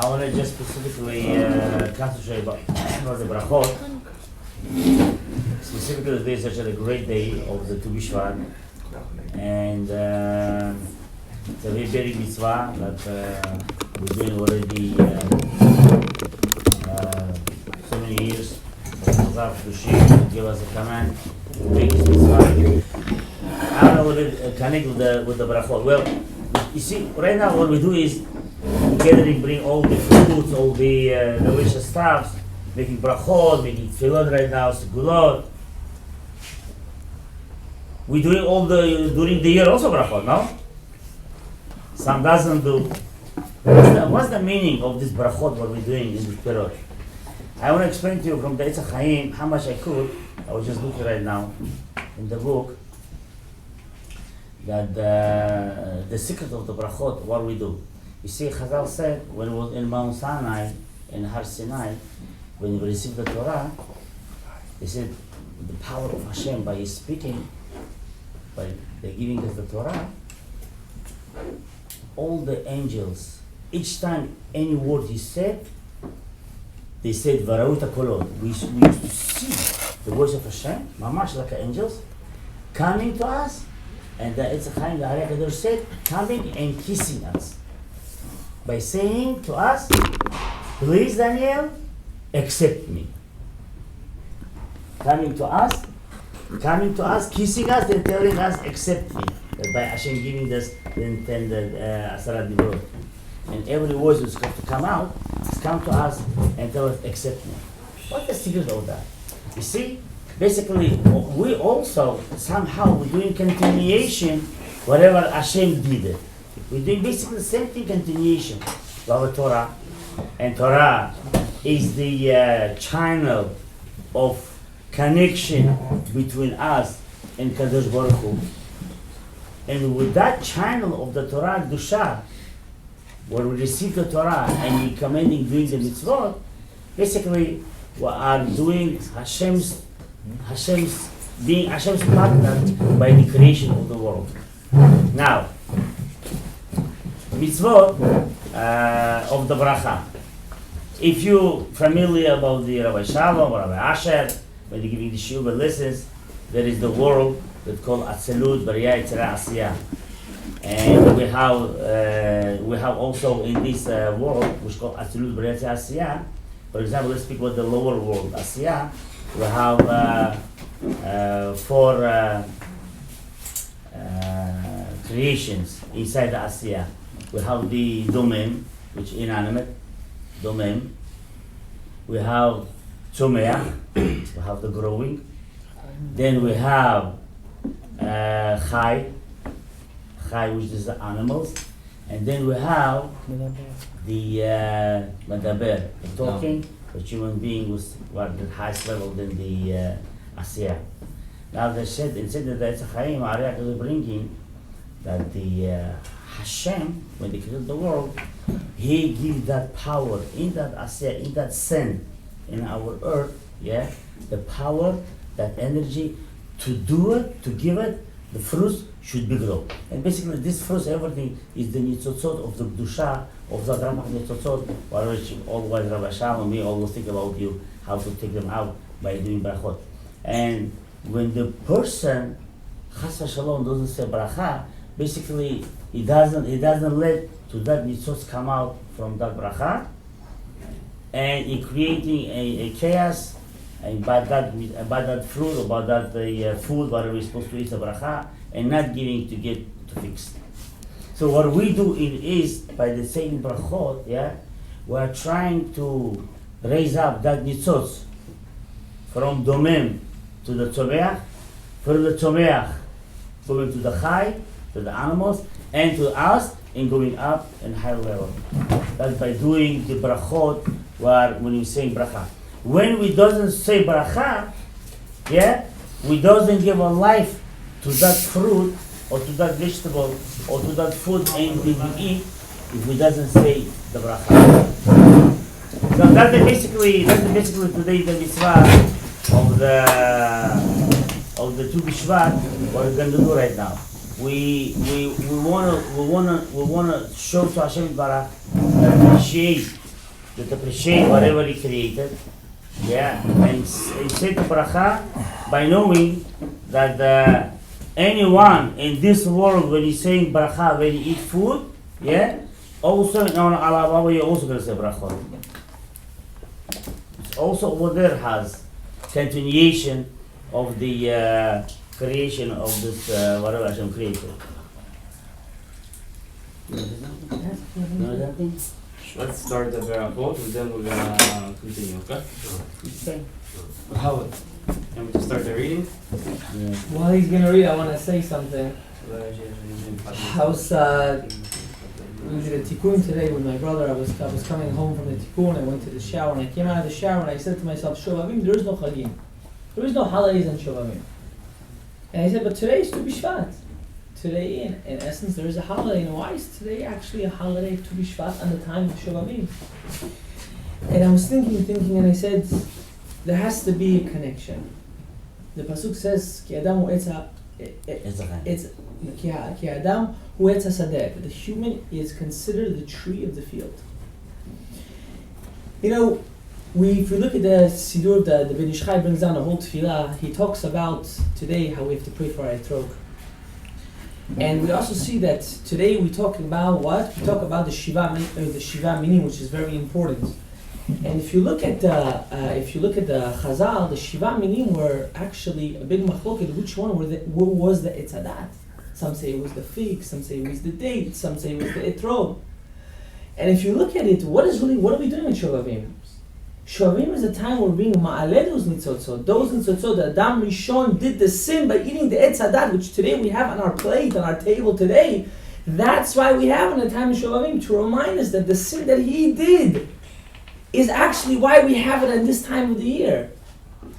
I want to just specifically concentrate about the brachot. Specifically, today is such a great day of the Bishvat, and it's a very big mitzvah that we're doing already so many years. Chazal to give us a command to make this mitzvah. I want to a little bit connect with the brachot. Well, you see, right now what we do is gathering, bring all the fruits, all the delicious stuff, making brachot, making tefillot right now, segulot. We're doing all during the year also brachot, no? Some doesn't do. What's the meaning of this brachot, what we're doing in this period? I want to explain to you from the Eitz HaChaim how much I could. I was just looking right now in the book that the secret of the brachot, what we do. You see, Chazal said when it was in Mount Sinai, in Har Sinai, when we received the Torah, he said the power of Hashem by His speaking, by giving us the Torah, all the angels, each time any word He said, they said Varauta Kolot. We used to see the voice of Hashem, mamash like angels, coming to us, and the Eitz HaChaim, the Ari HaKadosh said, coming and kissing us. By saying to us, please Daniel, accept me. Coming to us, kissing us, and telling us, accept me. That by Hashem giving us the intended Asarat Divrot. And every voice is going to come out, come to us and tell us, accept me. What's the secret of that? You see, basically, we also, somehow, we're doing continuation, whatever Hashem did it. We're doing basically the same thing, continuation of our Torah. And Torah is the channel of connection between us and Kadosh Baruch Hu. And with that channel of the Torah Kedusha, where we receive the Torah and we commanding doing the mitzvot, basically we are doing Hashem's being Hashem's partner by the creation of the world. Now, mitzvot of the bracha. If you're familiar about the Rabbi Shalom or Rabbi Asher, when they're giving the shiur lessons, there is the world that's called Atzilut, Bariya, Yetzirah, Asiyah. And we have also in this world, which is called Atzilut, Bariya, Yetzirah, Asiyah. For example, let's speak about the lower world, Asiyah. We have four creations inside the Asiyah. We have the domem, which is inanimate, domem. We have tzomeach, we have the growing. Then we have chai, which is the animals. And then we have the medaber, the talking, which human being was at the highest level than the asiyah. Now they said, instead of the Eitz HaChaim, Ari HaKadosh bringing that the Hashem, when they created the world, He gives that power in that asiyah, in that sand, in our earth, yeah, the power, that energy to do it, to give it, the fruits should be grown. And basically this fruits, everything is the nitzotzot of the Kedusha, of the Ramach nitzotzot, which always Rabbi Shalom and me always think about you, how to take them out by doing brachot. And when the person, chas v'shalom, doesn't say bracha, basically he doesn't let to that nitzotz come out from that bracha, and he creating a chaos, and by that fruit, or by that food, whatever we're supposed to eat the bracha, and not giving to get to fix. So what we do is by the same brachot, yeah, we are trying to raise up that nitzotz from domem to the tzomeach, from the tzomeach going to the chai, to the animals, and to us, and going up in higher level. That's by doing the brachot, where when you say bracha. When we doesn't say bracha, yeah, we doesn't give a life to that fruit, or to that vegetable, or to that food anything we eat, if we doesn't say the bracha. So that's basically today the mitzvah of the Tu Bishvat, what we're going to do right now. We wanna show to Hashem Barach, appreciate that appreciate whatever he created. Yeah, and he said to bracha by knowing that anyone in this world, when he's saying bracha, when he eat food, yeah, also in honor Allah Baba, you're also going to say brachot. It's also over there has continuation of the creation of this whatever Hashem created. Let's start the Berachot and then we're gonna continue, okay? How? Can we just start the reading? Yeah. While he's gonna read, I want to say something. I was we did a tikkun today with my brother. I was coming home from the tikkun. I went to the shower and I came out of the shower and I said to myself, Shovavim, there is no chagim, there is no holidays on Shovavim. And I said, but today is Tu Bishvat. Today, in essence, there is a holiday. And why is today actually a holiday, Tu Bishvat, on the time of Shovavim? And I was thinking, and I said, there has to be a connection. The pasuk says, Ki Adam hu etza, Ki Adam hu etza sadeh. The human is considered the tree of the field. You know, if we look at the Sidur, the Ben Ish Chai brings down a whole tefillah. He talks about today how we have to pray for our etrog. And we also see that today we talk about what? We talk about the Shiva Minim, which is very important. And if you look at the Chazal, the Shiva Minim were actually a big machloket. Which one was the etzadat? Some say it was the fig, some say it was the date, some say it was the etrog. And if you look at it, what are we doing in Shovavim? Shovavim is a time where we're being ma'aleh those nitzotzot. Those nitzotzot, the Adam Rishon did the sin by eating the etz hadat, which today we have on our plate, on our table today. That's why we have in the time of Shovavim, to remind us that the sin that he did is actually why we have it at this time of the year.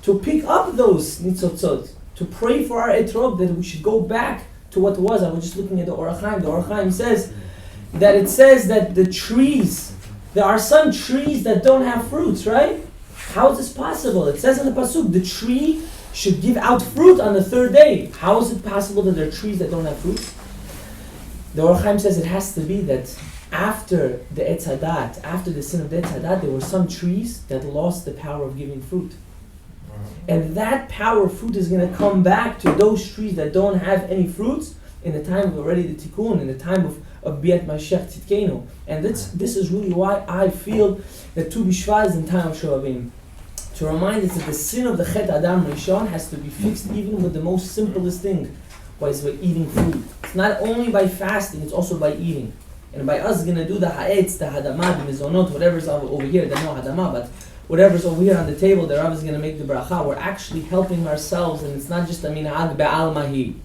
To pick up those nitzotzot, to pray for our etrog, that we should go back to what was. I was just looking at the Orach Chaim. The Orach Chaim says that the trees, there are some trees that don't have fruits, right? How is this possible? It says in the pasuk, the tree should give out fruit on the third day. How is it possible that there are trees that don't have fruits? The Orach Chaim says it has to be that after the Etz Hadat, after the sin of the Etz Hadat, there were some trees that lost the power of giving fruit. And that power of fruit is going to come back to those trees that don't have any fruits in the time of already the Tikkun, in the time of Biat Mashiach Tzidkenu. And this is really why I feel that Tu Bishvat is in time of Shovavim. To remind us that the sin of the Chet Adam Rishon has to be fixed even with the most simplest thing, by eating food. It's not only by fasting, it's also by eating. And by us going to do the ha'etz, the hadamah, the mizonot, whatever's over here, there's no hadamah, but whatever's over here on the table, the Rav is going to make the bracha. We're actually helping ourselves, and it's not just a minhag be'almahi.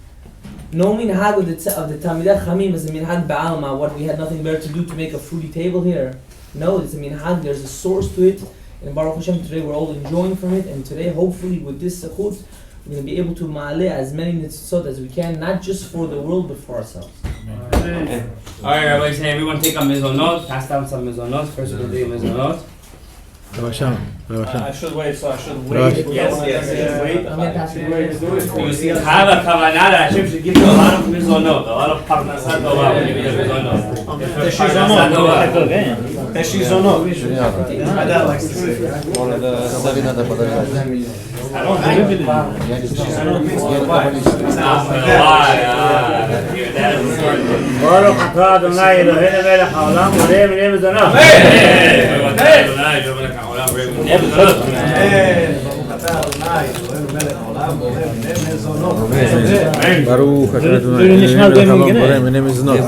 No minhag of the Talmidei Chamim is a minhag be'alma, what we had nothing better to do to make a fruity table here. No, it's a minhag, there's a source to it, and Baruch Hashem, today we're all enjoying from it, and today, hopefully, with this sechut, we're going to be able to ma'aleh as many nitzotzot as we can, not just for the world, but for ourselves. Amen. Alright, Rabbi, say everyone take a mizonot, pass down some mizonot, first we'll do mizonot. I should wait, so I should wait. Yes. Wait. I'm going to pass it away. You see, have a kavanah that Hashem should give you a lot of mizonot, a lot of parnasat tova when you give the mizonot. Teshizonot. My dad likes to say that. One of the I don't believe in it. Baruch atah Adonai Eloheinu melech haolam borei minei mizonot. ברוך אתה אדוני מיני מזונות.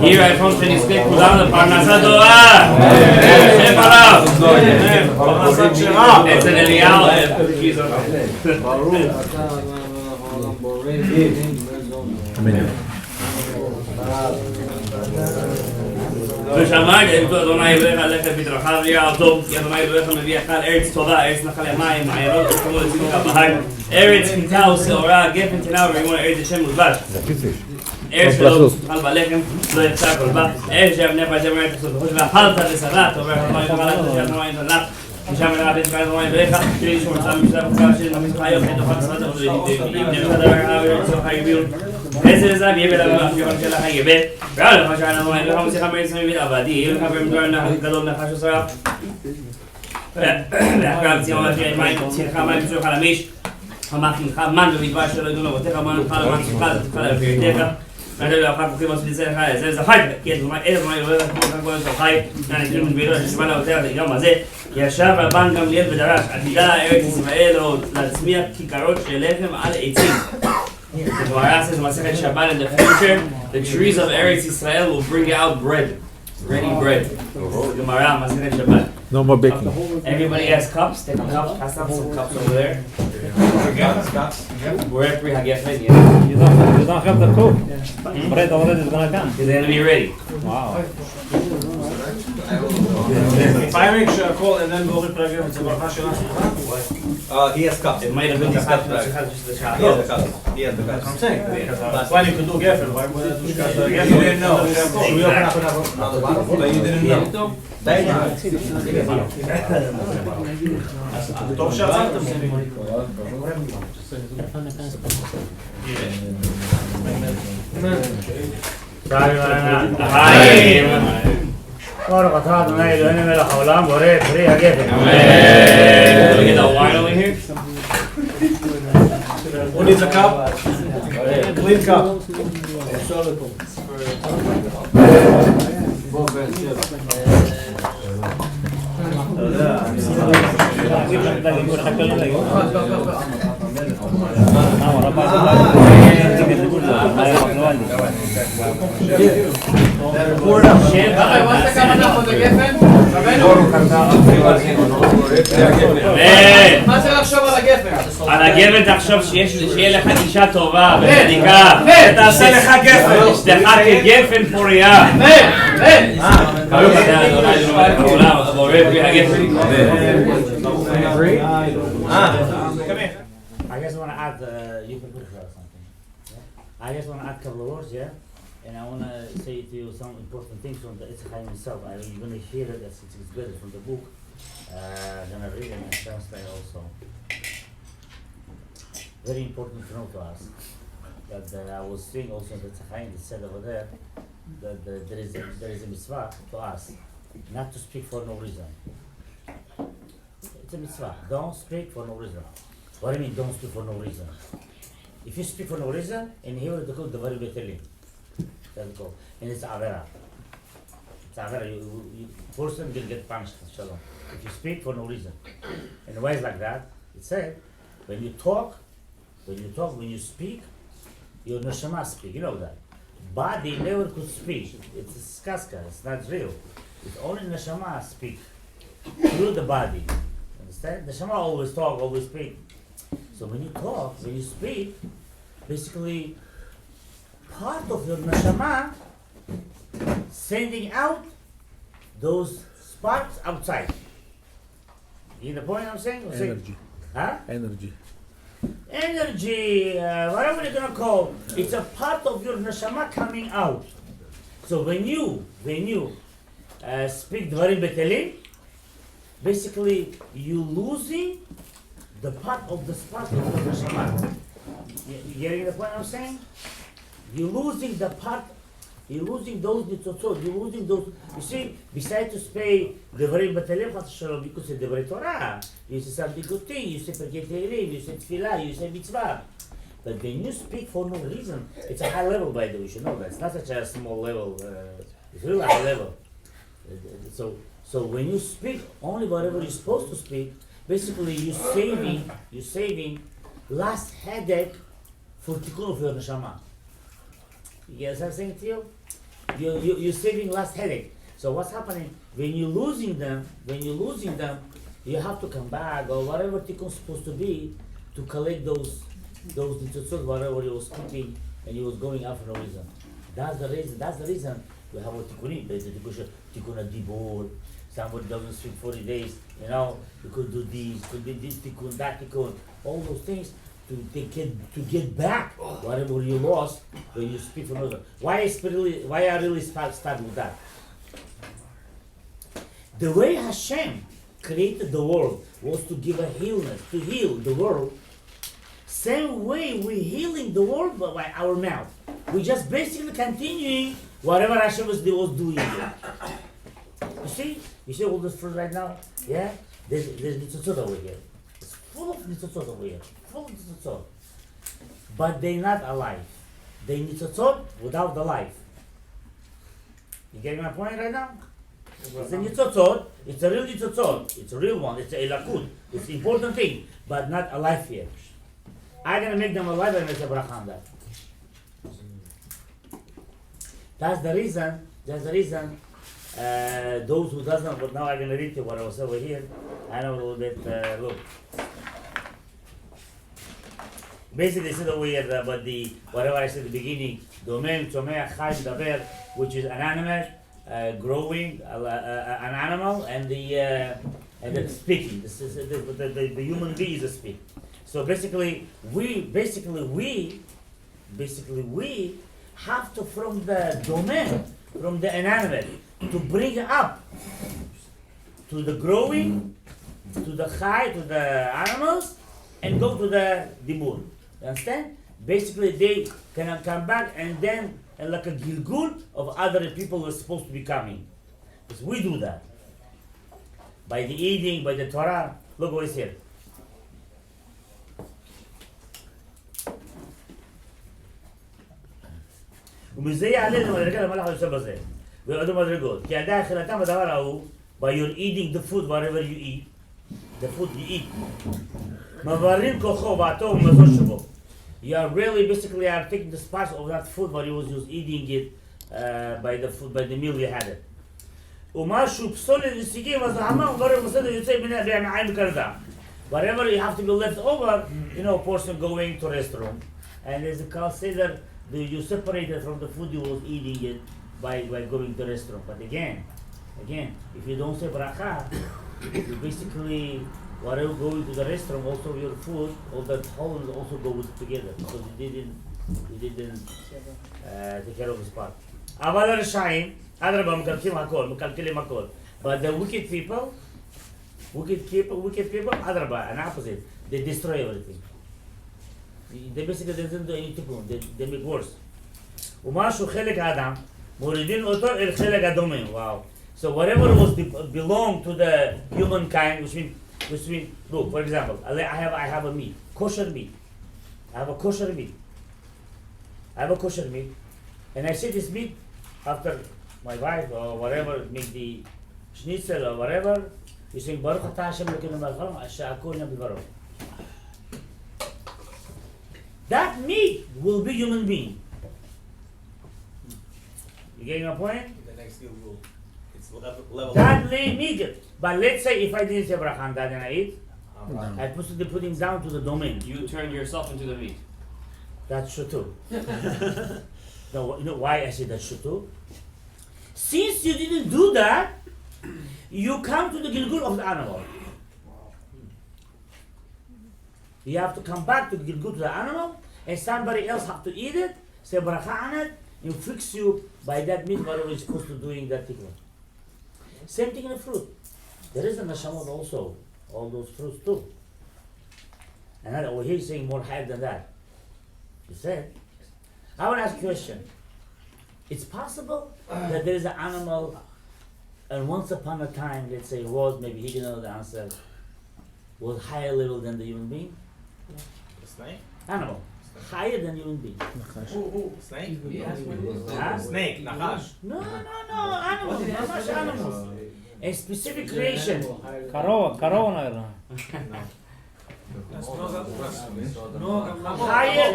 יהי רצון שנזכה כולם לפרנסה טובה. שם ברב. פרנסה כשרה. אצל אליהו. ברוך. אמן. ושמע גאלתו אדוני אלוהיך עליך בדרכיו ויעל טוב כי אדוני אלוהיך מביאך על ארץ טובה ארץ נחלי מים עיירות ושמו לצדך בהר ארץ חיטה ושעורה גפן תנה ורימון ארץ השם ודבש ארץ שלא תאכל בלחם לא יחסר כל בה ארץ שאבנך ואשר מרת תחסות בחוש ואכלת ושבעת אומר אדוני תאכל את אשר אדוני תנח משם נראה בית כאן דברים בריך, כדי לשמור צם משלב וקרב של ממיס חיוב, את אוכל צפת אבל נבחר דבר הרב וצורך הגיביון. איזה לזה ביה בלבן אפיון של החייבה, ועל לך שענה דברים, לך מוסיכה מריץ מבין עבדי, לך במדבר גדול נחש וסרח. ואחריו ציון השם מים, צילך מים צורך על המיש, המחינך מן במדבר שלא ידעו לבותיך, מן לך למען שלך, תתך להפריתך. נדבר לאחר כוחים עושים לך, זה זכי, כי את איזה מה יורד כמו כל זכי, נקים בבידו ששבא לאותר גם הזה, ישב רבן גמליאל ודרש, עתידה ארץ ישראל או להצמיח כיכרות של לחם על עצים. The Gemara says in Masechet Shabbat in the future, the trees of Eretz Israel will bring out bread, ready bread. Gemara, Masechet Shabbat. No more baking. Everybody has cups. Take a cup. Pass out some cups over there. We're at Pri Hagefen. You don't have the cook. Bread already is gonna come. It's gonna be ready. Wow. If I make sure I call and then go to Prague, it's a bracha shel He has cups. It might have been the cup. He has the cups. He has the cups. I'm saying. That's why you could do gefen. Why would I do gefen? You didn't know. But you didn't know. טוב שעצרתם. ברוך אתה אדוני אלוהינו מלך העולם בורא פרי הגפן. Can we get the wine over here? Who needs a cup? Clean cup. מה זה לחשוב על הגפן? על הגפן תחשוב שיהיה לך אישה טובה וצדיקה ותעשה לך גפן אשתך כגפן פוריה ברוך אתה אדוני אלוהינו מלך העולם בורא פרי הגפן. I just want to add, you can put it or something. Yeah? I just want to add a couple of words, yeah? And I want to say to you some important things from the Eitz Chaim himself. You're going to hear it as it's better from the book. I'm going to read it and translate also. Very important to know to us that I was seeing also in the Eitz Chaim, it said over there that there is a mitzvah to us not to speak for no reason. It's a mitzvah. Don't speak for no reason. What do you mean don't speak for no reason? If you speak for no reason, in here it's called the very betelim. That's called. And it's avera. It's avera. You person will get punished. Shalom. If you speak for no reason. And why is like that? It said when you when you speak, your neshama speak. You know that. Body never could speak. It's skaska. It's not real. It's only neshama speak through the body. Understand? Neshama always talk, always speak. So when you talk, when you speak, basically part of your neshama sending out those sparks outside. You get the point I'm saying? Energy. Huh? Energy. Energy, whatever you're gonna call, it's a part of your neshama coming out. So when you speak dvarim betelim, basically you losing the part of the spark of the neshama. You getting the point I'm saying? You're losing the part. You're losing those nitzotzot. You're losing those. You see, besides to say dvarim betelim, you could say dvarim Torah. You say something good thing. You say perkei teilim. You say tefillah. You say mitzvah. But when you speak for no reason, it's a high level. By the way, you should know that it's not such a small level. It's really high level. So when you speak only whatever you're supposed to speak, basically you're saving last headache for tikkun of your neshama. You get what I'm saying to you? You're saving last headache. So what's happening when you're losing them? You have to come back or whatever tikkun is supposed to be to collect those nitzotzot, whatever you was speaking and you was going out for no reason. That's the reason we have a tikkunim. There's a tikkun dibur. Somebody doesn't speak 40 days. You know, you could do this, could do this tikkun, that tikkun, all those things to get back whatever you lost when you speak for another. Why I really start with that? The way Hashem created the world was to give a healness, to heal the world. Same way we're healing the world by our mouth. We just basically continuing whatever Hashem was doing. You see all this fruit right now? Yeah? There's nitzotzot over here. It's full of nitzotzot over here. Full of nitzotzot. But they're not alive. They nitzotzot without the life. You getting my point right now? It's a nitzotzot. It's a real nitzotzot. It's a real one. It's a elakud. It's an important thing, but not alive yet. I'm gonna make them alive and make a bracha on that. That's the reason. Those who doesn't, but now I'm gonna read you what I was over here. I know a little bit. Look. Basically, they said over here about the whatever I said at the beginning. Domain, tzomech, chai, daber, which is an animal, growing, an animal, and the speaking. This is the human being is a speak. So basically, we have to, from the domain, from the inanimate, to bring up to the growing, to the high, to the animals, and go to the dimur. You understand? Basically, they can come back and then like a gilgul of other people who are supposed to be coming. Because we do that. By the eating, by the Torah. Look what is here. ומזה יעלה למדרגה למלאך היושב בזה. ויועדו מדרגות. כי ידע החלטם בדבר ההוא, by your eating the food, whatever you eat, the food you eat. מבררים כוחו ועתו ומזון שבו. You are really basically are taking the spice of that food, but you was just eating it by the food, by the meal you had it. ומשהו פסולת וסיגים, אז העמה וברר מסדר יוצא מן העין בקרדה. Whatever you have to be left over, a person going to restaurant, and there's a consider you separated from the food you was eating it by going to the restaurant. But again, if you don't say bracha, you basically whatever going to the restaurant, also your food, all the whole also go together because you didn't take care of this part. אבל הרשעים, אדרבה, מקלקלים הכל. But the wicked people, אדרבה, an opposite, they destroy everything. They basically didn't do any tikkun, they make worse. ומשהו חלק האדם, מורידים אותו אל חלק הדומה. Wow. So whatever was belong to the humankind, which means look, for example, I have a meat, kosher meat. I have a kosher meat, and I say this meat after my wife or whatever make the schnitzel or whatever. You sing Baruch Atah Hashem Elokeinu melech haolam asher hakol nהיה b'dvaro. That meat will be human being. You getting my point? The next rule. It's level. That meat. But let's say if I didn't say bracha on that and I eat, I put him down to the domain. You turn yourself into the meat. That's true too. No, you know why I say that's true too? Since you didn't do that, you come to the gilgul of the animal. You have to come back to the gilgul to the animal, and somebody else have to eat it, say bracha on it, and fix you by that meat whatever is supposed to doing that thing. Same thing in the fruit. There is a neshamot also, all those fruits too. And over here he's saying more higher than that. You said, I want to ask you a question. It's possible that there is an animal, and once upon a time, let's say was, maybe he didn't know the answer, was higher level than the human being? The snake? Animal. Higher than human being. Snake? Huh? Snake, nachash. No, animals. Nachash animals. A specific creation. Корова, наверное. Higher.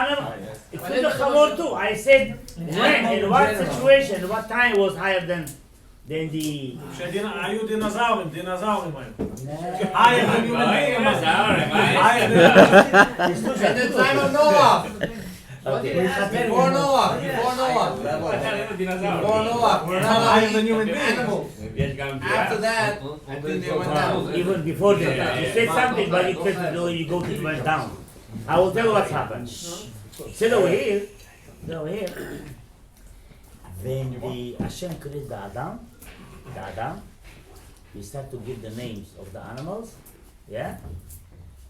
Animal. It's in the Chamor too. I said when, in what situation, what time was higher than the... היו דינוזאורים היו. Higher than human In the time of Noah. Okay. Before Noah. We're not Higher allowed than human to eat beings. animals. After that, I think they went down. Even before that, you said something, but you said you go to went down. I will tell you what's happened. Sit over here. When the Hashem created the Adam, he started to give the names of the animals. Yeah,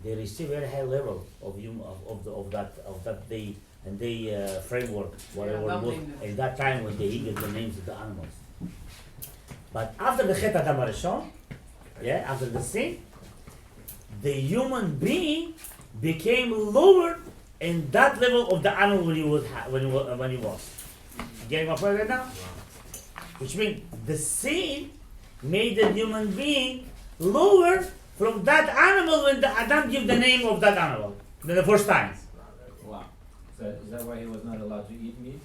they receive very high level of that day and they framework whatever it was at that time when they give the names of the animals. But after the Chet Adam Harishon, yeah, after the sin, the human being became lower in that level of the animal when he was. Getting my point right now? Which means the sin made the human being lower from that animal when the Adam gave the name of that animal the first time. Wow. Is that why he was not allowed to eat meat?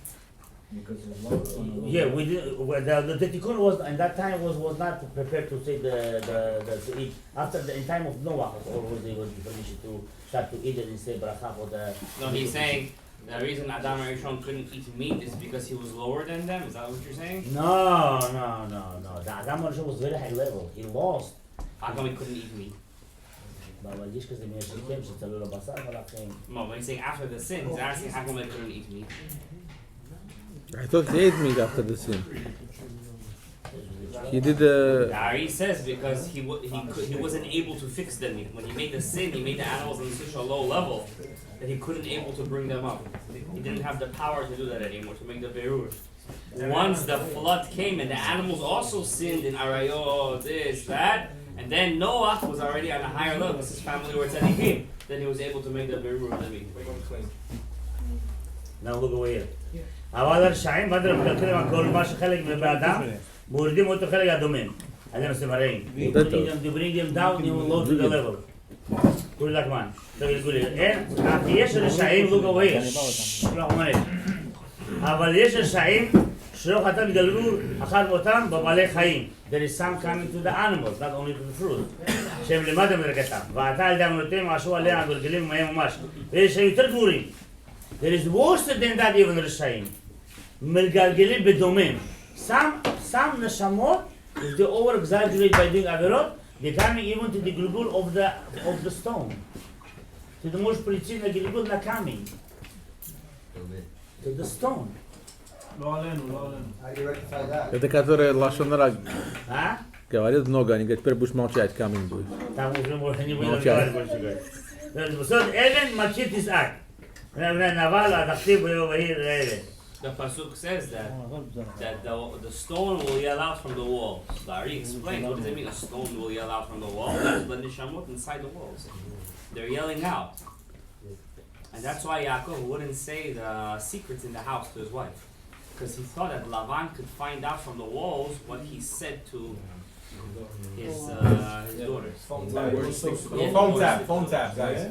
Because of lower? Yeah, we did. Well, the tikkun was in that time was not prepared to say to eat. After in time of Noah, always they was permission to start to eat it and say bracha for the. No, he's saying the reason Adam and Rishon couldn't eat meat is because he was lower than them. Is that what you're saying? No. The Adam and Rishon was very high level. He lost. How come he couldn't eat meat? No, when he's saying after the sin, he's asking how come they couldn't eat meat. I thought he ate meat after the sin. He did the. He says because he wasn't able to fix the meat. When he made the sin, he made the animals on such a low level that he couldn't able to bring them up. He didn't have the power to do that anymore, to make the berur. Once the flood came and the animals also sinned in arayot, this, that, and then Noah was already on a higher level, because his family were tzaddikim. Then he was able to make the berur of the meat. Now look over here. אבל הרשעים, מה אתם מקלקלים על כל מה שחלק מבאדם, מורידים אותו חלק הדומם. אתם עושים הרעים. You bring them down, you will low to the level. כולי לקמן. יש רשעים, look over here. אבל יש רשעים שלא חטאים גלגול אחר מותם בבעלי חיים. There is some coming to the animals, not only to the fruit. שהם למטה מדרגתם. ועתה על ידי אמונותיהם עשו עליה הגלגלים מהם ממש. ויש רשעים יותר גמורים. There is worse than that even רשעים. מגלגלים בדומם. Some נשמות, if they over-exaggerate by doing עבירות, they coming even to the גלגול of the stone. To the most פריצים לגלגול coming. To the stone. לא עלינו. How do you rectify that? Это который лошонара А? говорит много, они говорят, теперь будешь молчать, камень будет. Там уже можно не будет разговаривать больше говорить. בסוד אבן מקשיב תזעק. נבל התחתיב בהיר לאבן. The pasuk says that the stone will yell out from the walls. Larry explained what does it mean a stone will yell out from the wall? That's the neshamot inside the walls. They're yelling out. And that's why Yaakov wouldn't say the secrets in the house to his wife. Because he thought that Lavan could find out from the walls what he said to his daughters. Phone tap, guys.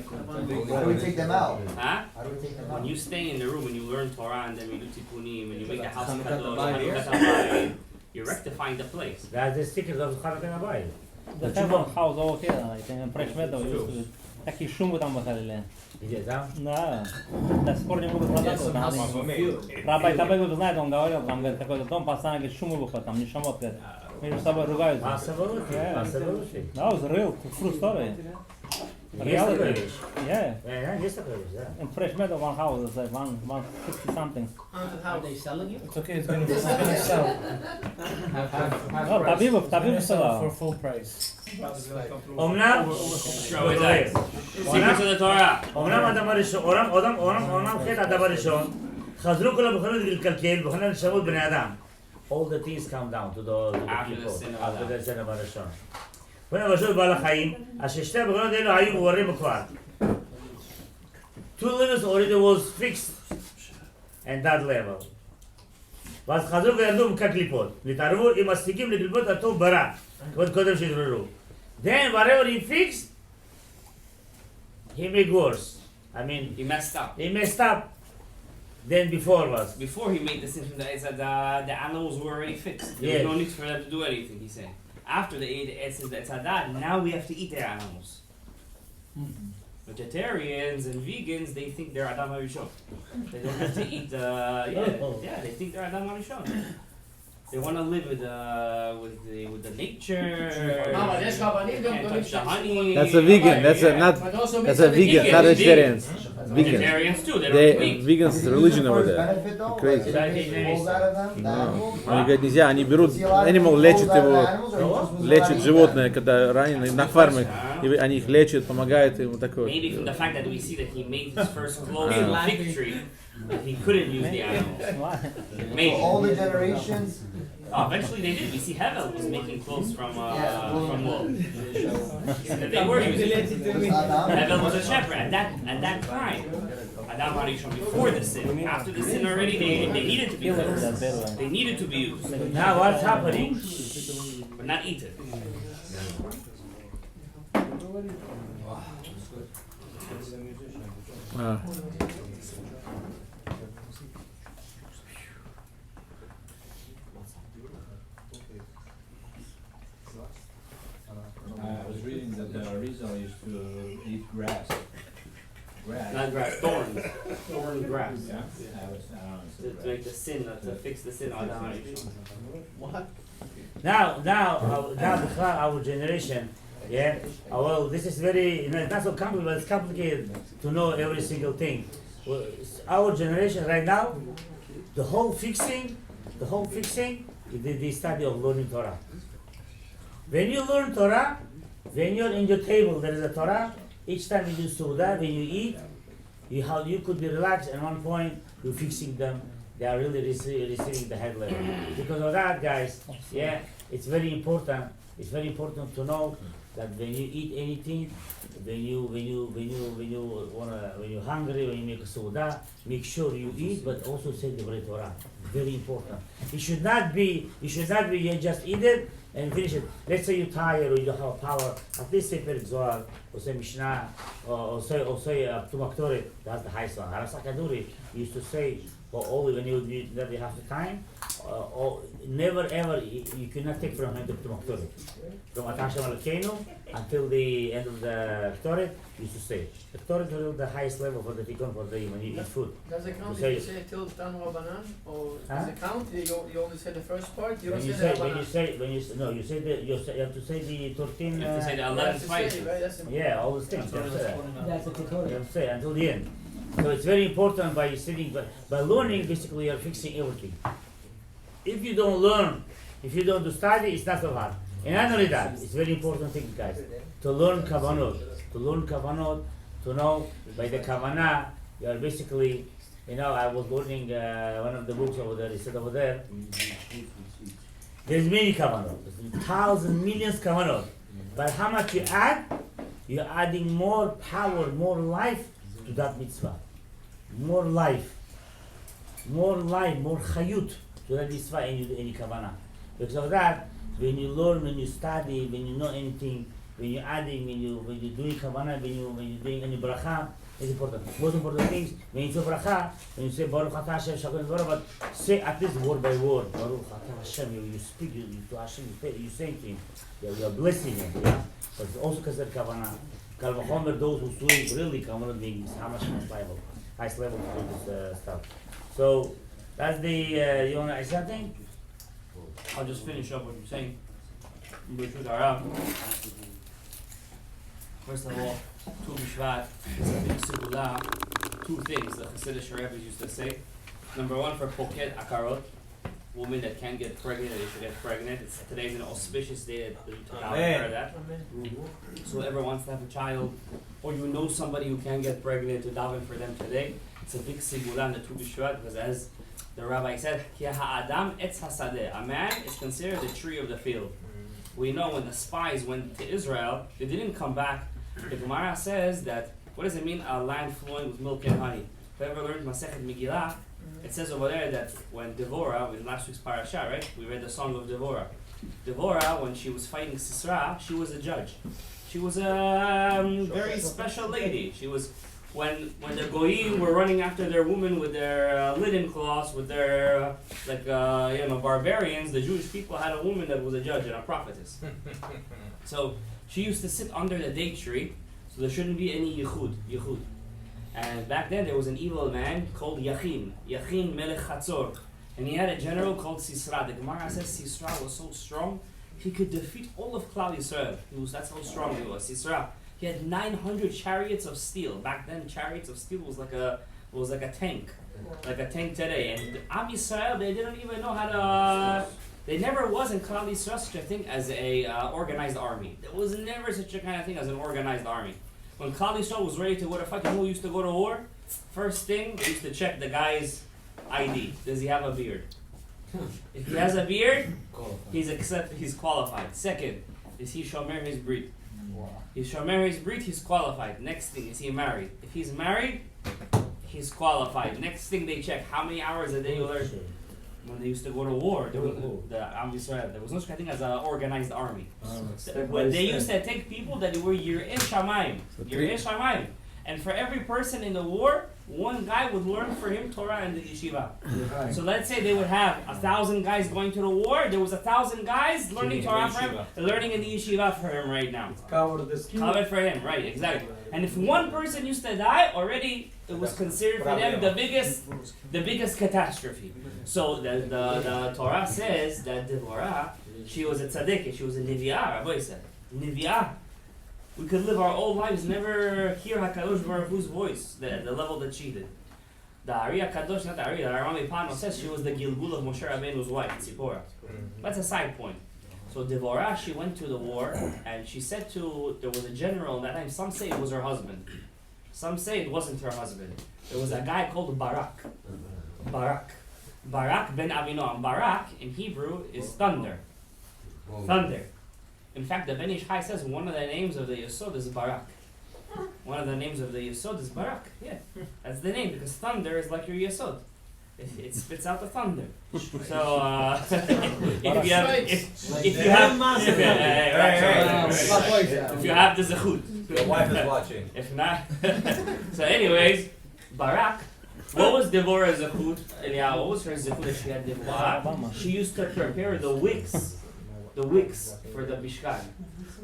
How do we take them out? Huh? How do we take them When out? you stay in the room and you learn Torah and then you do tikkunim and you make the house kadosh, you're rectifying the place. That's the secret of Chanukah Abayit. The temple house over here, I think, in fresh meadow, used to taki šumu tam bahali. Где там? Да, да, скоро не могут продать. Рабай Табек знает, он говорил, там, говорит, какой-то дом постоянно, говорит, шумы выходят, там, не шамот, говорит. Между собой ругаются. Possibility. Да, was real, true story. Есть такая вещь? Yeah. Есть такая вещь, да. In fresh meadow, one house, it's like 160 something. How they selling it? It's okay, it's gonna sell. No, Tabib sell For full price. אומנם, Secrets of the Torah. אומנם אדם הראשון, אומנם חטא אדם הראשון, חזרו כל הבחונות לקלקל, בחונות נשמות בני אדם. All the things come down to the people, after the sin of הראשון. בני פשוט בעל החיים, אשר שתי הבחונות האלו היו מוארים כבר. Two levels already was fixed at that level. ואז חזרו וירדו כקליפות, נתערבו עם מספיקים לקליפות הטוב ברע, כבוד קודם שהתררו. Then whatever he fixed, he made worse. I mean, He messed up. he messed up than before was. Before he made the sin from the Eitzad, the animals were already fixed. There was no need for them to do anything, he's saying. After they ate the Eitzad, now we have to eat their animals. Vegetarians and vegans, they think they're Adam HaRishon. They don't have to eat they think they're Adam HaRishon. They want to live with the nature. Can't touch the honey. That's a vegan, that's a vegan, not vegetarian. vegans. Vegetarians too, they don't eat meat. Vegans religion over there. Benefit though? Crazy. Like, it pulls out of them, the animals? Они говорят, нельзя, они берут See a lot of animal, it лечат pulls out of его, the animals, or you just was лечат allowed to eat животное, когда ранены на фарме, и они их лечат, помогают ему такое. Maybe from the fact that we see that he made his first clothes from a fig tree, that he couldn't use the animals. that? Maybe. For all the generations, Eventually they did. We see Hevel was making clothes from wool. That they were using it. Hevel was a shepherd at that time. Adam Harishon before the sin. After the sin already, they needed to be clothes. They needed to be used, Now what's happening? but not eaten. А. I was reading that the Arizal used to eat grass. Not grass, thorns. Thorn grass. Yeah. I was, I don't know. To make the sin, to fix the sin on Adam Harishon. Now, our generation, yeah. Well, this is very, it's not so complicated, but it's complicated to know every single thing. Well, our generation right now, the whole fixing is the study of learning Torah. When you learn Torah, when you're in your table, there is a Torah. Each time you do Suda, when you eat, you could be relaxed. At one point, you're fixing them. They are really receiving the head level. Because of that, guys, yeah, it's very important. It's very important to know that when you eat anything, when you're hungry, when you make a Suda, make sure you eat, but also say the Brit Torah. Very important. It should not be you just eat it and finish it. Let's say you're tired or you don't have power. At least say Perik Zohar, or say Mishnah, or say Tumaktori. That's the highest one. Harasa Kaduri used to say, only when you have the time, or never ever, you cannot take from him to Tumaktori. From Atashem Alkeinu until the end of the Ktoret, you used to say. The Ktoret is the highest level for the Tikkun for the when you eat food. Does it count You if you say till Tan Rabbanan? Or Huh? does it count? You only say the first part? You don't You say the have to say the 13. You have to say the You 11 have to twice. say, right? That's important. Yeah, all those things. You have to say that. That's the You tutorial. have to say until the end. So it's very important by sitting, by learning. Basically, you're fixing everything. If you don't learn, if you don't do study, it's not so hard. And not only that, it's very important thing, guys, to learn kavanot, to know by the kavanah, you are basically, I was learning one of the books over there. It said over there, there's many kavanot, there's thousands, millions kavanot. But how much you add, you're adding more power, more life to that mitzvah. More life, more chayut to that mitzvah any kavanah. Because of that, when you learn, when you study, when you know anything, when you're adding, when you're doing kavanah, when you're doing any bracha, it's important. Most important things, when you say bracha, when you say Baruch Atah Hashem Shakon Baruch, but say at least word by word, Baruch Atah Hashem, you speak to Hashem, you say to him, you are blessing him, yeah? But it's also considered kavanah. Kal v'chomer, those who doing really kavanah being how much level, highest level to do this stuff. So that's the, you want to add something? I'll just finish up what you're saying. Bishvat Arab. First of all, Tu Bishvat is a big segula. Two things the Hasidic rabbis used to say. Number one, for Poked Akarot, women that can't get pregnant, they should get pregnant. Today's an auspicious day that you take out of that. So whoever wants to have a child, or you know somebody who can't get pregnant, to daven for them today. It's a big segula in the Tu Bishvat, because as the rabbi said, Ki ha'adam etz hasadeh. A man is considered the tree of the field. We know when the spies went to Israel, they didn't come back. The Gemara says that, what does it mean, a land flowing with milk and honey? Whoever learned Masechet Megillah, it says over there that when Devorah, in last week's parasha, right, we read the song of Devorah. Devorah, when she was fighting Sisera, she was a judge. She was a very special lady. She was, when the Goyim were running after their women with their linen cloths, with their, barbarians, the Jewish people had a woman that was a judge and a prophetess. So she used to sit under the date tree, so there shouldn't be any yichud. And back then there was an evil man called Yachin Melech Chatzor, and he had a general called Sisera. The Gemara says Sisera was so strong he could defeat all of Klal Yisrael. That's how strong he was, Sisera. He had 900 chariots of steel. Back then, chariots of steel was like a tank, like a tank today. And Am Yisrael, they didn't even know how to. They never was in Klal Yisrael such a thing as a organized army. There was never such a kind of thing as an organized army. When Klal Yisrael was ready to go to fight, you know who used to go to war? First thing, they used to check the guy's ID. Does he have a beard? If he has a beard, he's qualified. Second, is he shomer his brit? He's shomer his brit, he's qualified. Next thing, is he married? If he's married, he's qualified. Next thing they check, how many hours a day you learn? When they used to go to war, there was no such thing as an organized army. When they used to take people that were Yirei Shamayim. And for every person in the war, one guy would learn for him Torah in the yeshiva. So let's say they would have 1,000 guys going to the war. There was 1,000 guys learning Torah for him, learning in the yeshiva for him right now. Covered for him, right? Exactly. And if one person used to die, already it was considered for them the biggest catastrophe. So the Torah says that Devorah, she was a tzaddik, she was a Nevi'ah. Rabbi said, Nevi'ah. We could live our whole lives never hear HaKadosh Baruch Hu's voice, the level that she did. The Ari HaKadosh, not the Ari, the Rami Pano says she was the Gilgul of Moshe Rabbeinu's wife, Tzipora. That's a side point. So Devorah, she went to the war, and she said there was a general in that time, some say it was her husband. Some say it wasn't her husband. There was a guy called Barak ben Avinoam. Barak, in Hebrew, is thunder. Thunder. In fact, the Ben Ish Chai says one of the names of the Yesod is Barak. One of the names of the Yesod is Barak. Yeah, that's the name because thunder is like your Yesod. It spits out the thunder. So if you have the zechut, your wife is watching. If not, so anyways, Barak. What was Devorah's zechut? What was her zechut that she had Devorah? She used to prepare the wicks for the Bishkan.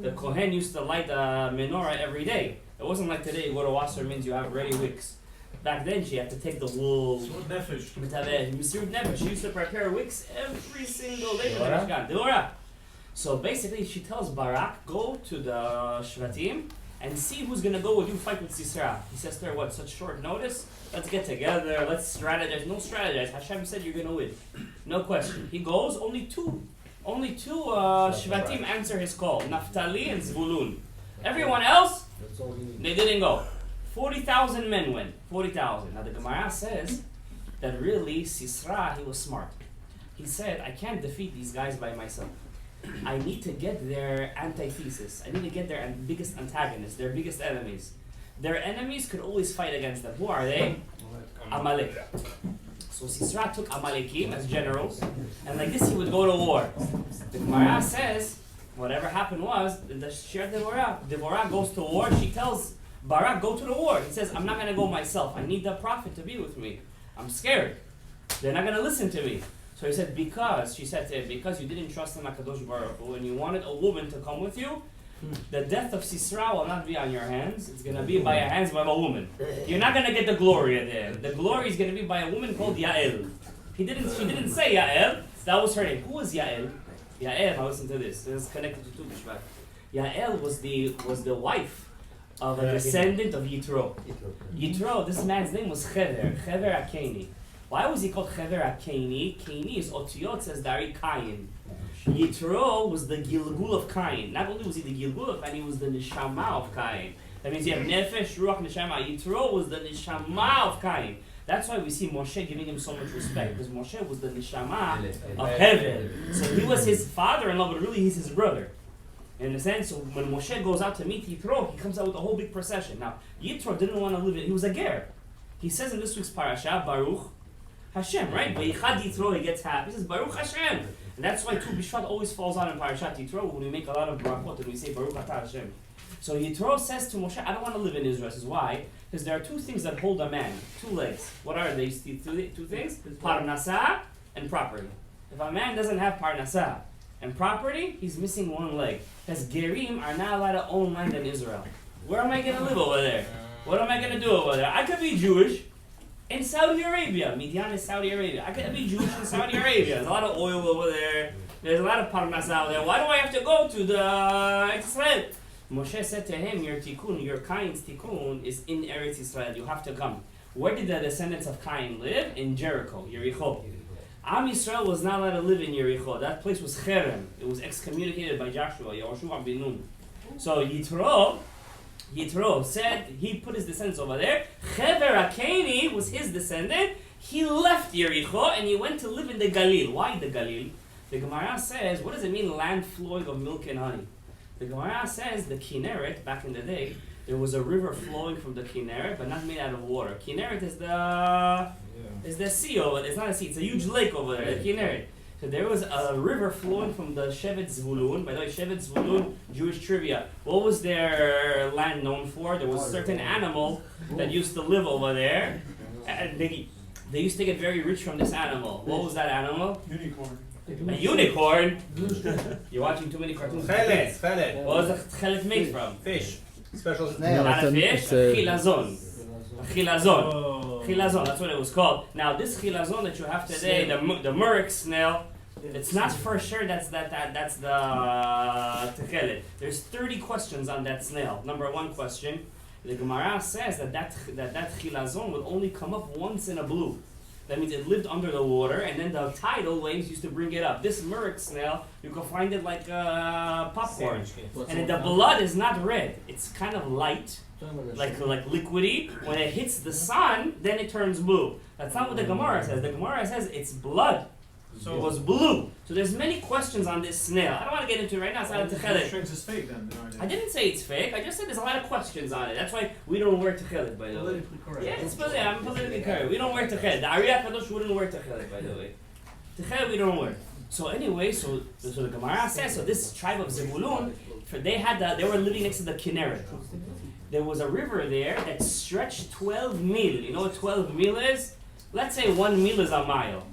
The Kohen used to light a menorah every day. It wasn't like today, you go to Wasser means you have ready wicks. Back then, she had to take the wool. She used to prepare wicks every single day for the Bishkan. Devorah. So basically, she tells Barak, go to the Shvatim and see who's going to go with you fight with Sisera. He says to her, what, such short notice? Let's get together, let's strategize. No strategize. Hashem said you're going to win. No question. He goes, only two Shvatim answer his call, Naphtali and Zvulun. Everyone else, they didn't go. 40,000 men went. 40,000. Now the Gemara says that really Sisera, he was smart. He said, I can't defeat these guys by myself. I need to get their antithesis. I need to get their biggest antagonists, their biggest enemies. Their enemies could always fight against them. Who are they? Amalek. So Sisera took Amalekim as generals, and like this he would go to war. The Gemara says, whatever happened was, the Shir Devorah goes to war, she tells Barak, go to the war. He says, I'm not going to go myself. I need the prophet to be with me. I'm scared. They're not going to listen to me. So he said, she said to him, because you didn't trust in HaKadosh Baruch Hu and you wanted a woman to come with you, the death of Sisera will not be on your hands. It's going to be by the hands of a woman. You're not going to get the glory at the end. The glory is going to be by a woman called Yael. She didn't say Yael. That was her name. Who was Yael? Yael, now listen to this. This is connected to Bishvat. Yael was the wife of a descendant of Yitro. Yitro, this man's name was Chever Akeni. Why was he called Chever Akeni? Keni is Otiyot, says Dari Kayin. Yitro was the Gilgul of Kayin. Not only was he the Gilgul of Kayin, he was the Neshama of Kayin. That means you have Nefesh, Ruach, Neshama. Yitro was the Neshama of Kayin. That's why we see Moshe giving him so much respect, because Moshe was the Neshama of heaven. So he was his father-in-law, but really he's his brother. In a sense, so when Moshe goes out to meet Yitro, he comes out with a whole big procession. Now, Yitro didn't want to live in, he was a ger. He says in this week's parasha, Baruch Hashem, right? Vayichad Yitro, he gets happy. He says, Baruch Hashem. And that's why Bishvat always falls on in parashat Yitro when we make a lot of brachot and we say Baruch Atah Hashem. So Yitro says to Moshe, I don't want to live in Israel. He says, why? Because there are two things that hold a man, two legs. What are they? Two things? Parnasah and property. If a man doesn't have parnasah and property, he's missing one leg. Because Gerim are not allowed to own land in Israel. Where am I going to live over there? What am I going to do over there? I could be Jewish in Saudi Arabia. Midian is Saudi Arabia. I could be Jewish in Saudi Arabia. There's a lot of oil over there. There's a lot of parnasah over there. Why do I have to go to the Israel? Moshe said to him, your tikkun, your Cain's tikkun is in Eretz Yisrael. You have to come. Where did the descendants of Cain live? In Jericho, Yericho. Am Yisrael was not allowed to live in Yericho. That place was cherem. It was excommunicated by Joshua, Yehoshua bin Nun. So Yitro said he put his descendants over there. Chever HaKeni was his descendant. He left Yericho and he went to live in the Galil. Why the Galil? The Gemara says, what does it mean, land flowing of milk and honey? The Gemara says the Kinneret, back in the day, there was a river flowing from the Kinneret, but not made out of water. Kinneret is the sea over there. It's not a sea, it's a huge lake over there, the Kinneret. So there was a river flowing from the Shevet Zvulun. By the way, Shevet Zvulun, Jewish trivia. What was their land known for? There was a certain animal that used to live over there. And they used to get very rich from this animal. What was that animal? Unicorn. A unicorn? You're watching too many cartoons. Chelet. What was the chelet made from? Fish. Special Not a fish, a chilazon. A chilazon. Chilazon, that's what it was called. Now this chilazon that you have today, the murex snail, it's not for sure that's the techelet. There's 30 questions on that snail. Number one question, the Gemara says that chilazon would only come up once in a blue. That means it lived under the water, and then the tidal waves used to bring it up. This murex snail, you can find it like popcorn. And the blood is not red. It's kind of light, like liquidy. When it hits the sun, then it turns blue. That's not what the Gemara says. The Gemara says it's blood. So it was blue. So there's many questions on this snail. I don't want to get into it right now. It's not a techelet. Shrinks is fake then. I didn't say it's fake. I just said there's a lot of questions on it. That's why we don't wear techelet, by the way. Politically correct. Yeah, I'm politically correct. We don't wear techelet. The Ariya Kadosh wouldn't wear techelet, by the way. Techelet we don't wear. So anyway, so the Gemara says, so this tribe of Zebulun, they were living next to the Kinneret. There was a river there that stretched 12 mil. You know what 12 mil is? Let's say 1 mil is a mile.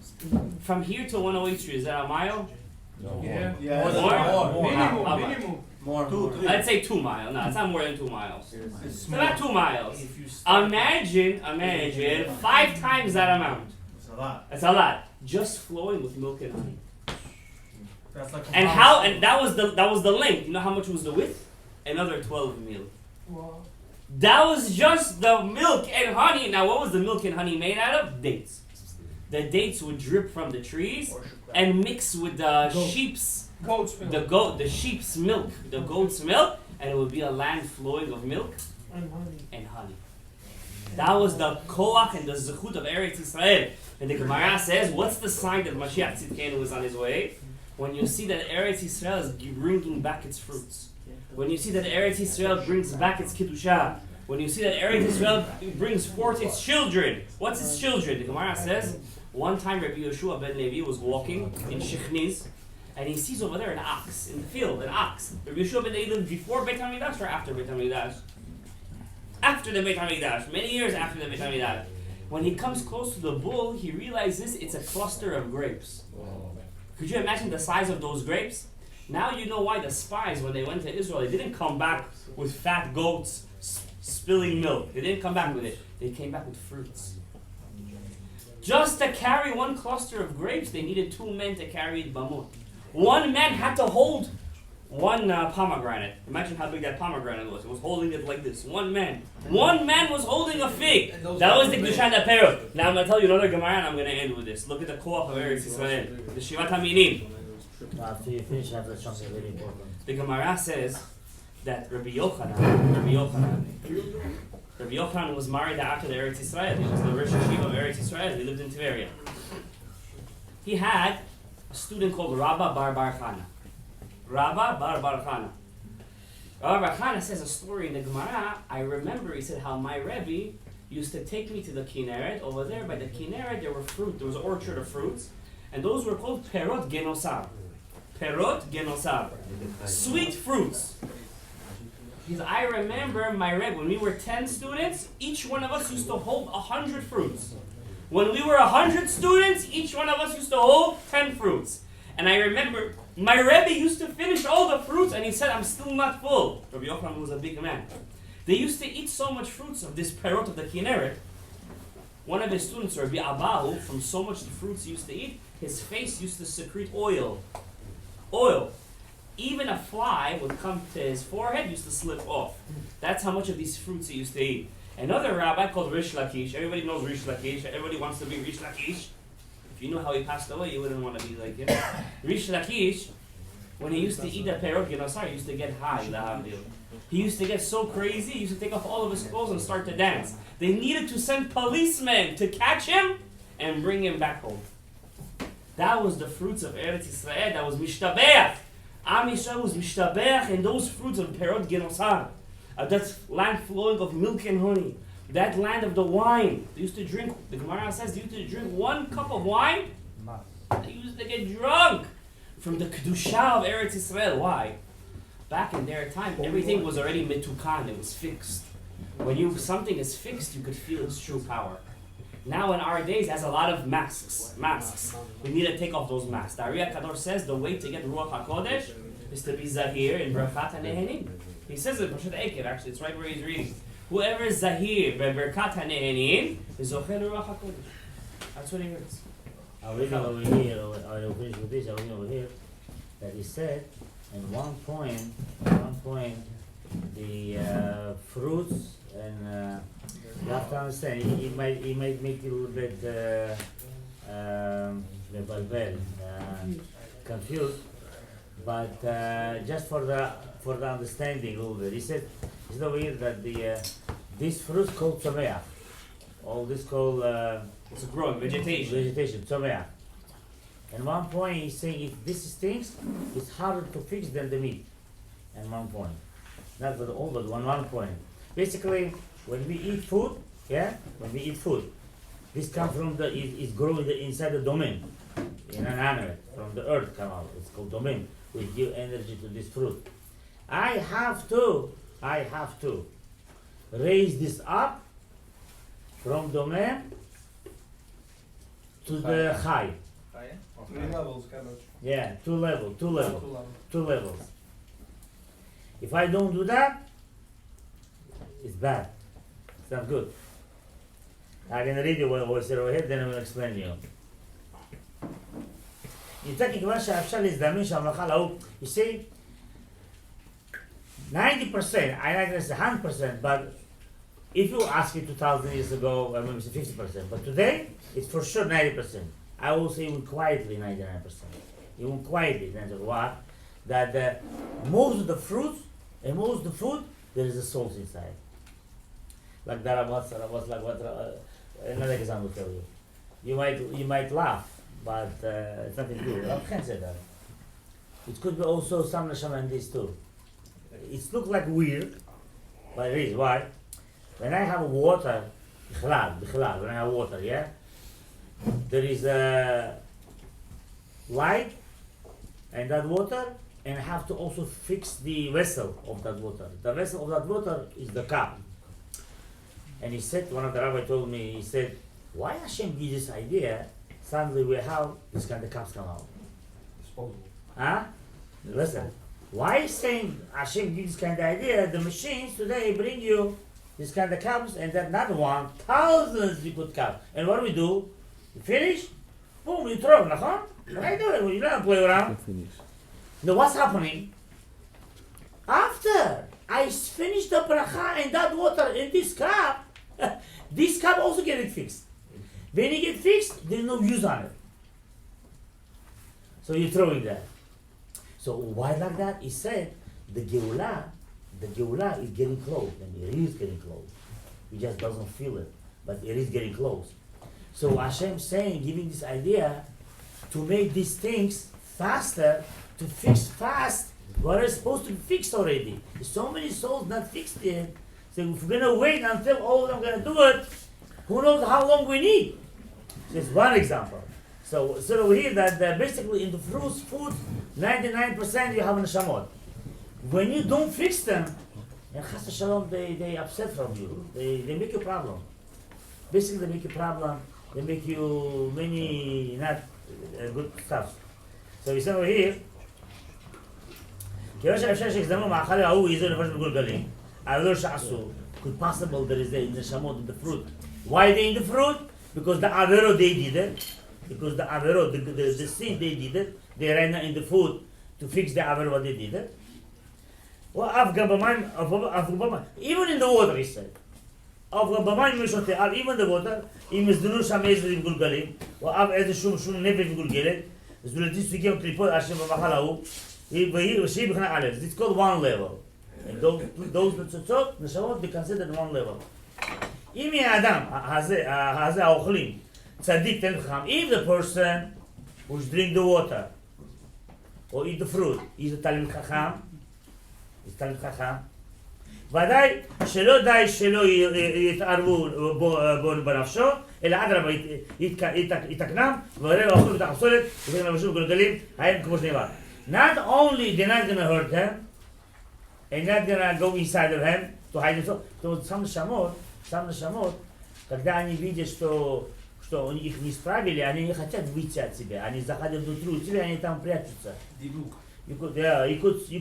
From here to 108 Street, is that a mile? No. Yeah. More. Minimum. More. I'd say 2 miles. No, it's not more than 2 miles. It's about 2 miles. Imagine 5 times that amount. It's a lot. That's a lot. Just flowing with milk and honey. That's like And that was the length. You know how much was the width? Another 12 mil. Wow. That was just the milk and honey. Now, what was the milk and honey made out of? Dates. The dates would drip from the trees and mix with the sheep's milk, the goat's milk, and it would be a land flowing of milk and honey. That was the koach and the zechut of Eretz Yisrael. And the Gemara says, what's the sign that Mashiach Tzidkenu is on his way? When you see that Eretz Yisrael is bringing back its fruits. When you see that Eretz Yisrael brings back its Kiddusha. When you see that Eretz Yisrael brings forth its children. What's its children? The Gemara says, one time Rabbi Yeshua ben Levi was walking in Shechniz, and he sees over there an ox, in the field, an ox. Rabbi Yeshua ben Levi lived before Beit HaMikdash or after Beit HaMikdash? After the Beit HaMikdash, many years after the Beit HaMikdash. When he comes close to the bull, he realizes it's a cluster of grapes. Could you imagine the size of those grapes? Now you know why the spies, when they went to Israel, they didn't come back with fat goats spilling milk. They didn't come back with it. They came back with fruits. Just to carry one cluster of grapes, they needed 2 men to carry it bamot. One man had to hold one pomegranate. Imagine how big that pomegranate was. It was holding it like this. One man. One man was holding a fig. That was the Kedushan Perot. Now I'm going to tell you another Gemara and I'm going to end with this. Look at the koach of Eretz Yisrael. The Shivat HaMinim. After you finish, I have something very important. The Gemara says that Rabbi Yochanan was married after the Eretz Yisrael. He was the Rosh Hashiva of Eretz Yisrael. He lived in Tiberia. He had a student called Rabba Bar Chana. Rabba Bar Chana. Rabba Bar Chana says a story in the Gemara. I remember, he said, how my Rebbe used to take me to the Kinneret. Over there by the Kinneret, there was an orchard of fruits. And those were called Perot Genosar. Perot Genosar. Sweet fruits. Because I remember my Rebbe, when we were 10 students, each one of us used to hold 100 fruits. When we were 100 students, each one of us used to hold 10 fruits. And I remember my Rebbe used to finish all the fruits and he said, I'm still not full. Rabbi Yochanan was a big man. They used to eat so much fruits of this Perot of the Kinneret. One of his students, Rabbi Abahu, from so much the fruits he used to eat, his face used to secrete oil. Oil. even a fly would come to his forehead, used to slip off. That's how much of these fruits he used to eat. Another rabbi called Rish Lakish, everybody knows Rish Lakish, everybody wants to be Rish Lakish. If you knew how he passed away, you wouldn't want to be like him. Rish Lakish, when he used to eat the perot genosar, he used to get high, lahavdil. He used to get so crazy, he used to take off all of his clothes and start to dance. They needed to send policemen to catch him and bring him back home. That was the fruits of Eretz Yisrael, that was Mishtabeach. Am Yisrael was Mishtabeach and those fruits of perot genosar. That land flowing of milk and honey. That land of the wine. They used to drink, the Gemara says, they used to drink 1 cup of wine. They used to get drunk from the Kedusha of Eretz Yisrael. Why? Back in their time, everything was already mitukan, it was fixed. When something is fixed, you could feel its true power. Now in our days, it has a lot of masks. We need to take off those masks. The Ari HaKadosh says the way to get Ruach HaKodesh is to be Zahir in Berkat HaNehenim. He says it in Parashat Ekev, actually, it's right where he's reading. Whoever is Zahir Berkat HaNehenim is Zocher Ruach HaKodesh. That's what he reads. I'll read over here, I'll finish with this, I'll read over here, that he said, at one point, the fruits, and you have to understand, he might make you a little bit confused, but just for the understanding a little bit, he said over here that these fruits called tzomeach, all this called it's a growing vegetation, tzomeach. At one point he's saying if this is things, it's harder to fix than the meat. At one point. Not for the all, but one point. Basically, when we eat food, this comes from it's growing inside the domain. In an animal, from the earth come out. It's called domain. We give energy to this fruit. I have to raise this up from domain to the high. 3 levels, Kadosh. Yeah, two levels. If I don't do that, it's bad. It's not good. I can read you what I said over here, then I'm going to explain to you. You see, 90%, I like to say 100%, but if you ask me 2,000 years ago, I maybe say 50%, but today, it's for sure 90%. I will say even quietly 99%. Even quietly, what? That most of the fruits and most of the food, there is a salt inside. Like that was like what another example tell you. You might laugh, but it's nothing good. I can't say that. It could be also some neshama in this too. It looks like weird, but it is. Why? When I have water, when I have water, yeah, there is a light and that water, and I have to also fix the vessel of that water. The vessel of that water is the cup. And he said, one of the rabbis told me, he said, why Hashem gives this idea? Suddenly we have this kind of cups come out. Disposable. Huh? Listen, why is saying Hashem gives this kind of idea? The machines today bring you this kind of cups, and that not one, thousands you put cups. And what do? You finish? Boom, you throw, nachon? Right there, you don't play around. Now what's happening? After I finish the bracha and that water in this cup also get fixed. When it gets fixed, there's no use on it. So you throw it there. So why like that? He said the Geulah is getting close, and it is getting close. He just doesn't feel it, but it is getting close. So Hashem saying, giving this idea to make these things faster, to fix fast what is supposed to be fixed already. There's so many souls not fixed yet. So if we're gonna wait until all of them are gonna do it, who knows how long we need? So it's one example. So over here that basically in the fruits, food, 99% you have neshamot. When you don't fix them, and chas shalom, they upset from you. They make you problem. Basically they make you problem. They make you many not good stuff. So we say over here, could possible there is the neshamot in the fruit. Why they in the fruit? Because the avero they did it. Because the avero, the sin they did it. They ran in the food, to fix the aver what they did. Well, even in the water, he said. Even the water, אם יזדנו שם איזה מגולגלים, או אב איזה שום נפש מגולגלת, אז הוא לטיס סוגיה קליפות השם במחל ההוא, שהיא בכלל א', it's called one level. And those נצוצות, נשמות, they considered one level. אם יהיה האדם, הזה האוכלים, צדיק תלמיד חכם, if the person who drink the water, or eat the fruit, is a תלמיד חכם, ודאי שלא די שלא יתערבו בו בנפשו, אלא אדרבה יתקנם, וראה אוכלו בתוך הפסולת, וכן לבשו בגלגלים, האם כמו שנאמר. Not only they're not gonna hurt them, and not gonna go inside of him to hide themselves. То сам нешамот, когда они видят, что их не исправили, они не хотят выйти от себя, они заходят внутрь у тебя, они там прячутся. You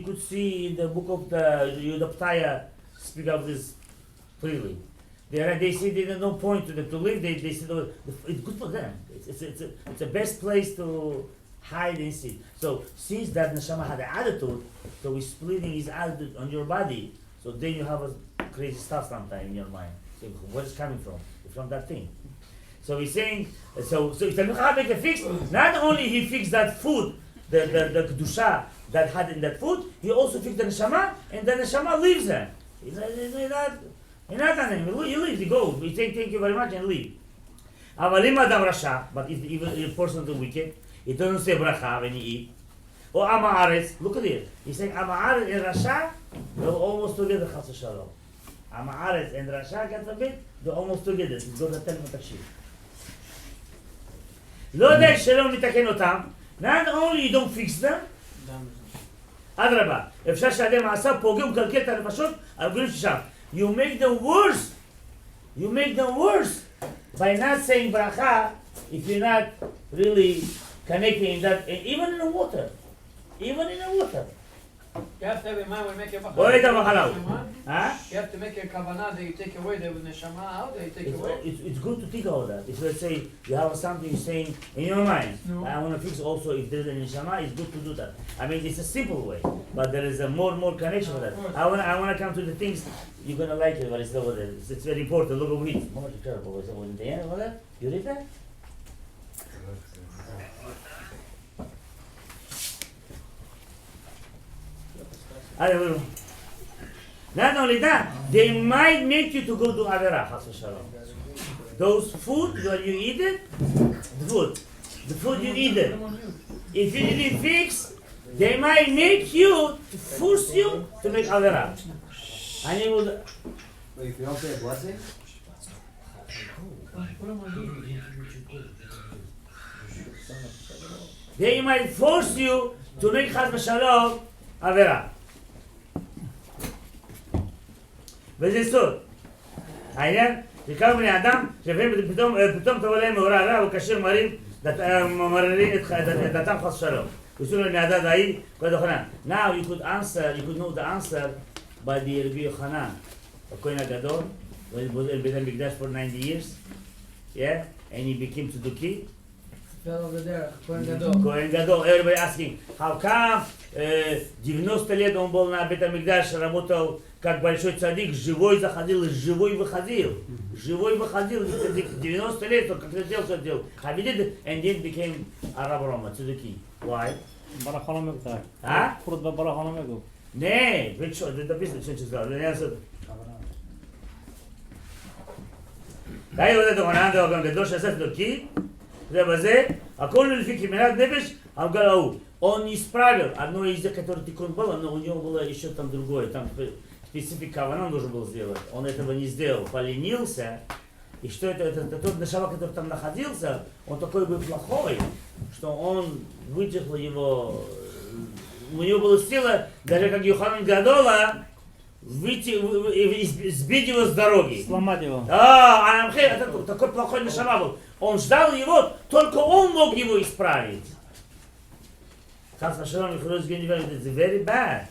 could see in the book of the Yudaptaya speak of this freely. They see there's no point to them to live. They say it's good for them. It's the best place to hide and sit. So since that neshama had an attitude, so he's splitting his attitude on your body. So then you have a crazy stuff sometimes in your mind. So where is coming from? It's from that thing. So he's saying, so if the Mechab make a fix, not only he fixed that food, the kedusha that had in that food, he also fixed the neshama, and the neshama leaves there. He's not on him. He leaves. He goes. He say thank you very much and leave. But if the person is wicked, he doesn't say bracha when he eat. Or Amaaretz, look at it. He's saying Amaaretz and Rasha, they're almost together. Chas v'shalom. Amaaretz and Rasha, God forbid, they're almost together. It's going to tell him to achieve. לא די שלא מתקן אותם, not only you don't fix them, אדרבה, אפשר שהאדם מעשה פוגע ומקלקל את הנפשות, הגבולים ששם. You make them worse. You make them worse by not saying bracha if you're not really connecting in that, even in the water. Even in the water. You have to have in mind when you make a What is the mahalav? You have to make a kavanah that you take away the neshama out, that you take away. It's good to think about that. If let's say you have something saying in your mind, I want to fix also if there's an neshama, it's good to do that. I mean, it's a simple way, but there is a more connection with that. I want to come to the things you're gonna like it, but it's over there. It's very important. Look over it. You read that? Not only that, they might make you to go to Avera, Chas v'shalom. Those food, when you eat it, the food you eat it. If you didn't fix, they might make you, to force you to make Avera. And you will... Wait, if you don't say a blessing? They might force you to make Chas v'shalom Avera. וזה סוד. העניין, שכמה בני אדם, שפעמים פתאום תבוא להם מאורע רע וכאשר מררים את דתם חס שלום. ושאלו לבני אדם ההיא, כל דוכנן. Now you could know the answer by the רבי יוחנן, הכהן הגדול, when he was in בית המקדש for 90 years, yeah, and he became Tzeduki. Fell over there, Kohen Gadol. Kohen Gadol, everybody asking, how come 90 лет он был на бeit המקדש, работал как большой цадик, живой заходил, живой выходил. Живой выходил, 90 лет, он как-то делал, что делал. I did it, and then became Arab Roma, Tzeduki. Why? Барахоломек так. А? Фрут барахоломек. Не, вы что, это написано, что сказал. די עוד את אורנן דו גם גדול שעשה צדוקי, זה בזה, הכל לפי כמנת נפש, אבל ההוא. Он не исправил одно из тех, которое тикун было, но у него было еще там другое, там специфика он должен был сделать. Он этого не сделал, поленился. И что это тот нешама, который там находился, он такой был плохой, что он вытянул его, у него была сила, даже как Йоханан Гадола, сбить его с дороги. Сломать его. Это такой плохой нешама был. Он ждал его, только он мог его исправить. Хас в'shalom, it's very bad.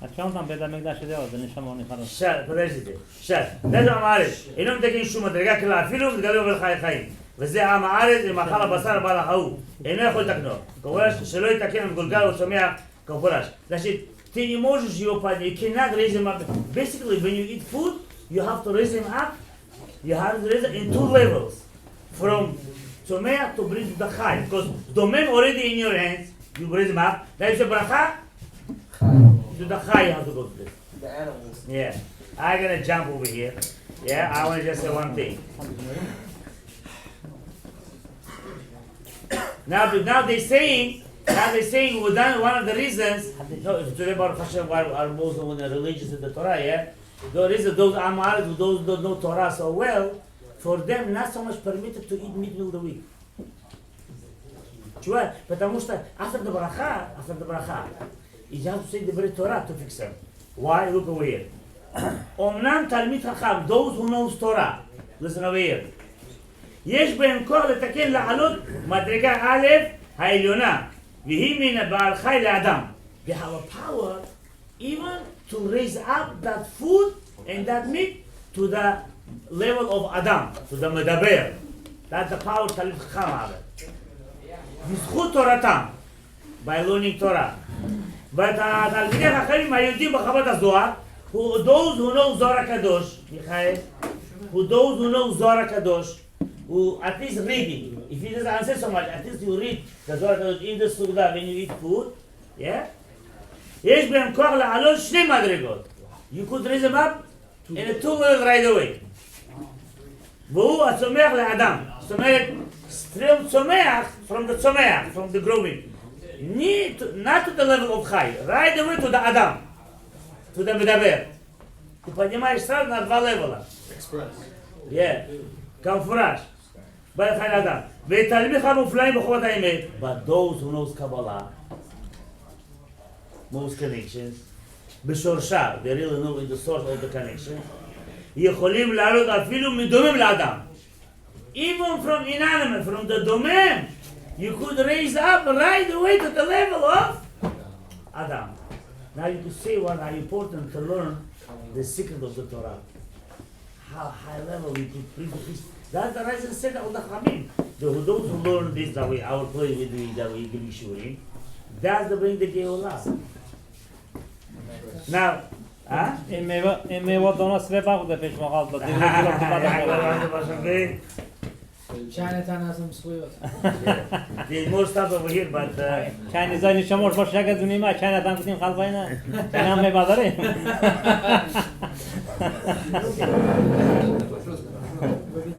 А что он там бeit המקדש делал? זה נשמה הוא נכנס. שד, подождите. שד, זה אמרת, אינו מתקן שום מדרגה כלל אפילו, מתגלה עובר חיי חיים. וזה עם הארץ ומאכל הבשר בעל ההוא. אינו יכול לתקנו. כמובן שלא יתקן המגולגל או צומח כמפורש. Значит, ты не можешь его поднять, you cannot raise him up. Basically, when you eat food, you have to raise him up. You have to raise it in two levels. From Tzomea to bring to the Chai. Because Domem already in your hands, you raise him up. Then you say Bracha, to the Chai you have to go to this. The animals. Yeah. I'm gonna jump over here. Yeah, I want to just say one thing. Now they're saying, well, then one of the reasons, no, today Baruch Hashem are Muslim and religious in the Torah, yeah? The reason those Amaris, those who don't know Torah so well, for them not so much permitted to eat meat middle of the week. Чувак, потому что after the bracha, you have to say the very Torah to fix them. Why? Look over here. Omnam Talmid Chacham, those who knows Torah, listen over here. יש בהם כוח לתקן לעלות מדרגה א' העליונה, והיא מן הבעל חי לאדם. They have a power even to raise up that food and that meat to the level of Adam, to the מדבר. That's the power תלמיד חכם have. בזכות תורתם, by learning Torah. והתלמידי החכמים היהודים בחוות הזוהר, those who know זוהר הקדוש, מיכאל, those who know זוהר הקדוש, who at least reading. If he doesn't answer so much, at least you read the Zohar in the Suda when you eat food. Yeah? יש בהם כוח לעלות שני מדרגות. You could raise them up in a two levels right away. והוא הצומח לאדם. זאת אומרת, צומח, from the צומח, from the growing. Not to the level of חי, right away to the אדם. To the מדבר. ты поднимаешь сразу на два левела. Express. Yeah. כמפורש. בית חי לאדם. ותלמיך המופלאים בחובת האמת. But those who knows Kabbalah, most connections, בשורשה, they really know in the source of the connection, יכולים לעלות אפילו מדומם לאדם. Even from inanimate, from the דומם, you could raise up right away to the level of Adam. Now you could say how important to learn the secret of the Torah. How high level you could bring to peace. That's the reason said of the Chabim. Those who learn this, that way, our play with the that we give shurim, that's the bring the Geulah. Now, huh? אם ודונה סבבה הוא דפש מחל דו Chinatown has some sweet. There's more stuff over here, but China زای نشمار باش شگه زنی ما China دام کدیم خال باینه China هم میبادره